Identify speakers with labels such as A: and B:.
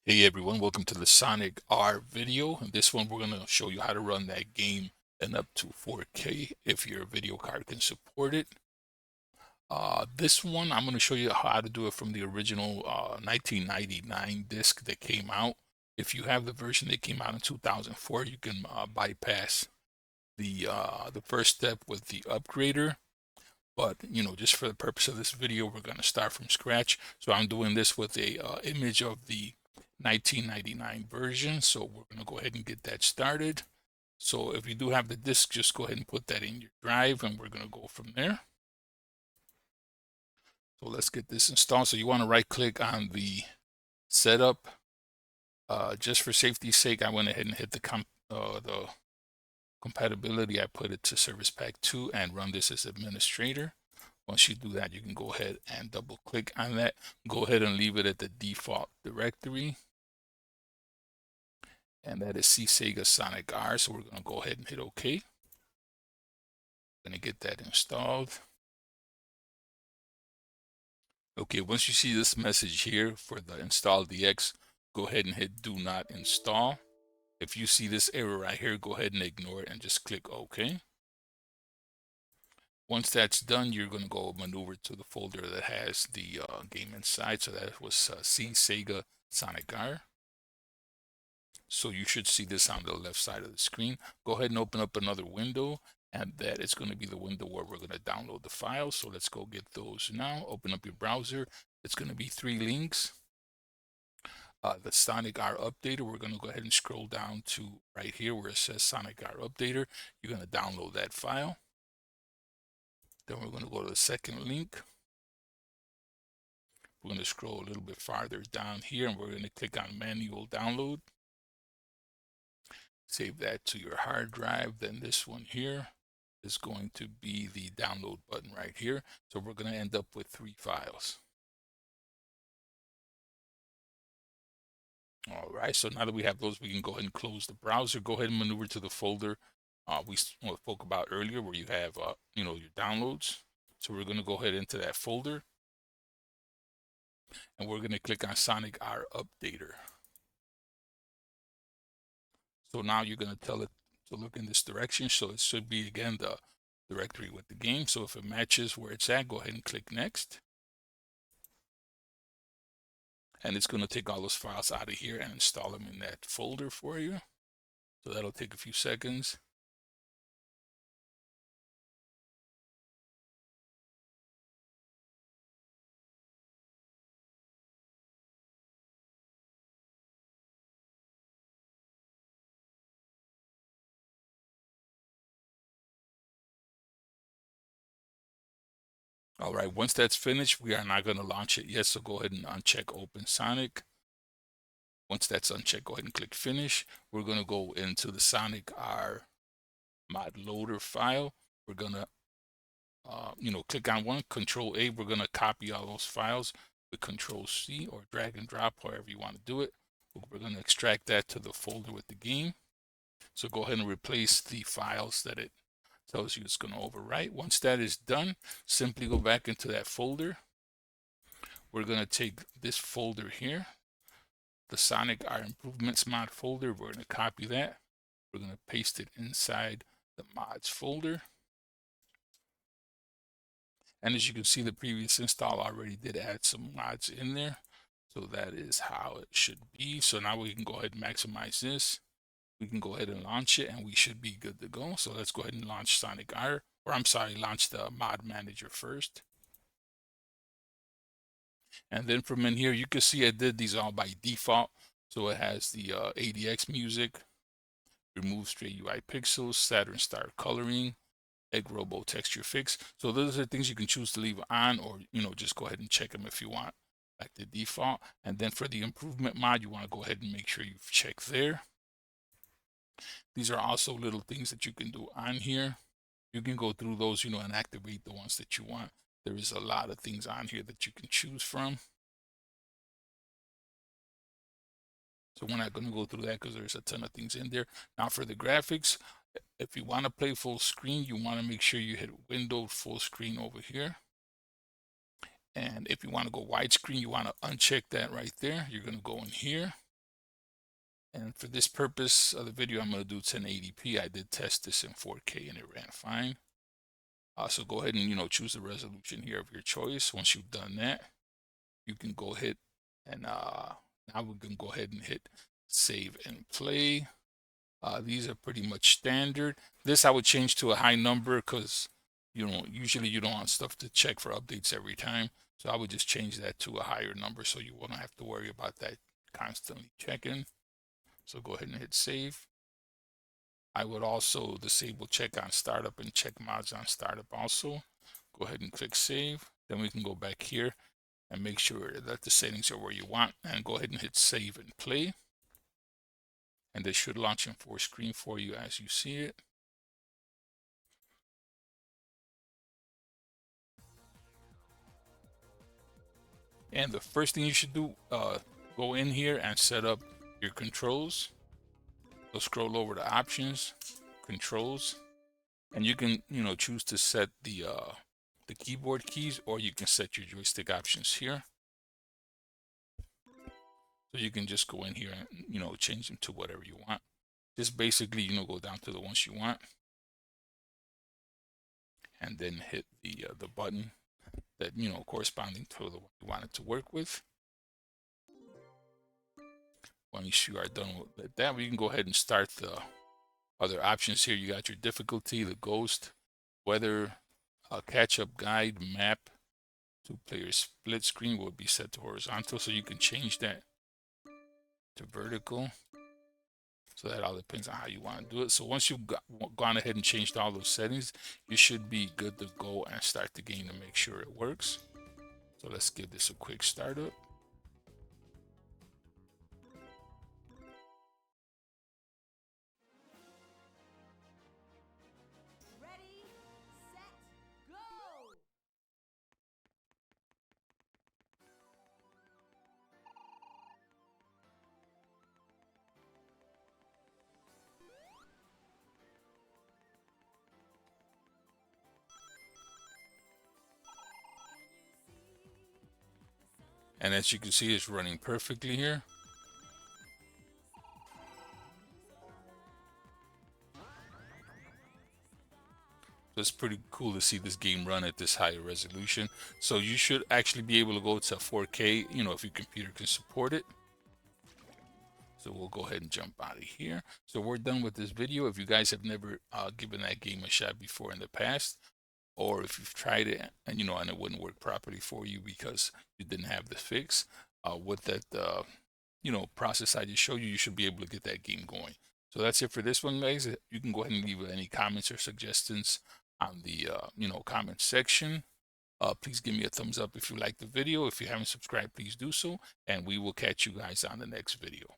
A: Hey everyone, welcome to the Sonic R video. In this one, we're going to show you how to run that game in up to 4K if your video card can support it. This one, I'm going to show you how to do it from the original 1999 disc that came out. If you have the version that came out in 2004, you can bypass the first step with the upgrader. But just for the purpose of this video, we're going to start from scratch. So I'm doing this with a image of the 1999 version. So we're going to go ahead and get that started. So if you do have the disk, just go ahead and put that in your drive, and we're going to go from there. So let's get this installed. So you want to right click on the setup. Just for safety's sake, I went ahead and hit the compatibility. I put it to Service Pack 2 and run this as administrator. Once you do that, you can go ahead and double click on that. Go ahead and leave it at the default directory. And that is C Sega Sonic R. So we're going to go ahead and hit OK. Going to get that installed. Okay, once you see this message here for the install DX, go ahead and hit do not install. If you see this error right here, go ahead and ignore it and just click OK. Once that's done, you're going to go maneuver to the folder that has the game inside. So that was C Sega Sonic R. So you should see this on the left side of the screen. Go ahead and open up another window, and that is going to be the window where we're going to download the files. So let's go get those now. Open up your browser. It's going to be 3 links. The Sonic R Updater, we're going to go ahead and scroll down to right here where it says Sonic R Updater. You're going to download that file. Then we're going to go to the second link. We're going to scroll a little bit farther down here, and we're going to click on Manual Download. Save that to your hard drive. Then this one here is going to be the download button right here. So we're going to end up with 3 files. All right, so now that we have those, we can go ahead and close the browser. Go ahead and maneuver to the folder we spoke about earlier where you have your downloads. So we're going to go ahead into that folder, and we're going to click on Sonic R Updater. So now you're going to tell it to look in this direction. So it should be, again, the directory with the game. So if it matches where it's at, go ahead and click next. And it's going to take all those files out of here and install them in that folder for you. So that'll take a few seconds. All right, once that's finished, we are not going to launch it yet. So go ahead and uncheck Open Sonic. Once that's unchecked, go ahead and click Finish. We're going to go into the Sonic R mod loader file. We're going to click on one, Control A. We're going to copy all those files with Control C or drag and drop, however you want to do it. We're going to extract that to the folder with the game. So go ahead and replace the files that it tells you it's going to overwrite. Once that is done, simply go back into that folder. We're going to take this folder here, the Sonic R Improvements mod folder. We're going to copy that. We're going to paste it inside the mods folder. And as you can see, the previous install already did add some mods in there. So that is how it should be. So now we can go ahead and maximize this. We can go ahead and launch it, and we should be good to go. So let's go ahead and launch Sonic R, or I'm sorry, launch the mod manager first. And then from in here, you can see I did these all by default. So it has the ADX music, remove stray UI pixels, Saturn Star coloring, Egg Robo texture fix. So those are things you can choose to leave on, or just go ahead and check them if you want, like the default. And then for the improvement mod, you want to go ahead and make sure you've checked there. These are also little things that you can do on here. You can go through those, and activate the ones that you want. There is a lot of things on here that you can choose from. So we're not going to go through that because there's a ton of things in there. Now for the graphics, if you want to play full screen, you want to make sure you hit Window full screen over here. And if you want to go widescreen, you want to uncheck that right there. You're going to go in here. And for this purpose of the video, I'm going to do 1080p. I did test this in 4K and it ran fine. So go ahead and, choose the resolution here of your choice. Once you've done that, you can go ahead and now we can go ahead and hit save and play. These are pretty much standard. This I would change to a high number because usually you don't want stuff to check for updates every time. So I would just change that to a higher number so you won't have to worry about that constantly checking. So go ahead and hit save. I would also disable check on startup and check mods on startup also. Go ahead and click save. Then we can go back here and make sure that the settings are where you want and go ahead and hit save and play. And this should launch in full screen for you as you see it. And the first thing you should do, go in here and set up your controls. So scroll over to options, controls, and you can, choose to set the keyboard keys, or you can set your joystick options here. So you can just go in here and, change them to whatever you want. Just basically, go down to the ones you want and then hit the button that, corresponding to the one you want it to work with. Once you are done with that, we can go ahead and start the other options here. You got your difficulty, the ghost, weather, catch-up guide, map, 2-player split screen will be set to horizontal, so you can change that to vertical. So that all depends on how you want to do it. So once you've gone ahead and changed all those settings, you should be good to go and start the game to make sure it works. So let's give this a quick startup.
B: Ready, set, go!
A: And as you can see, it's running perfectly here. So it's pretty cool to see this game run at this higher resolution. So you should actually be able to go to 4K, if your computer can support it. So we'll go ahead and jump out of here. So we're done with this video. If you guys have never given that game a shot before in the past, or if you've tried it and and it wouldn't work properly for you because you didn't have the fix, with that process I just showed you, you should be able to get that game going. So that's it for this one, guys. You can go ahead and leave any comments or suggestions on the comment section. Please give me a thumbs up if you like the video. If you haven't subscribed, please do so, and we will catch you guys on the next video.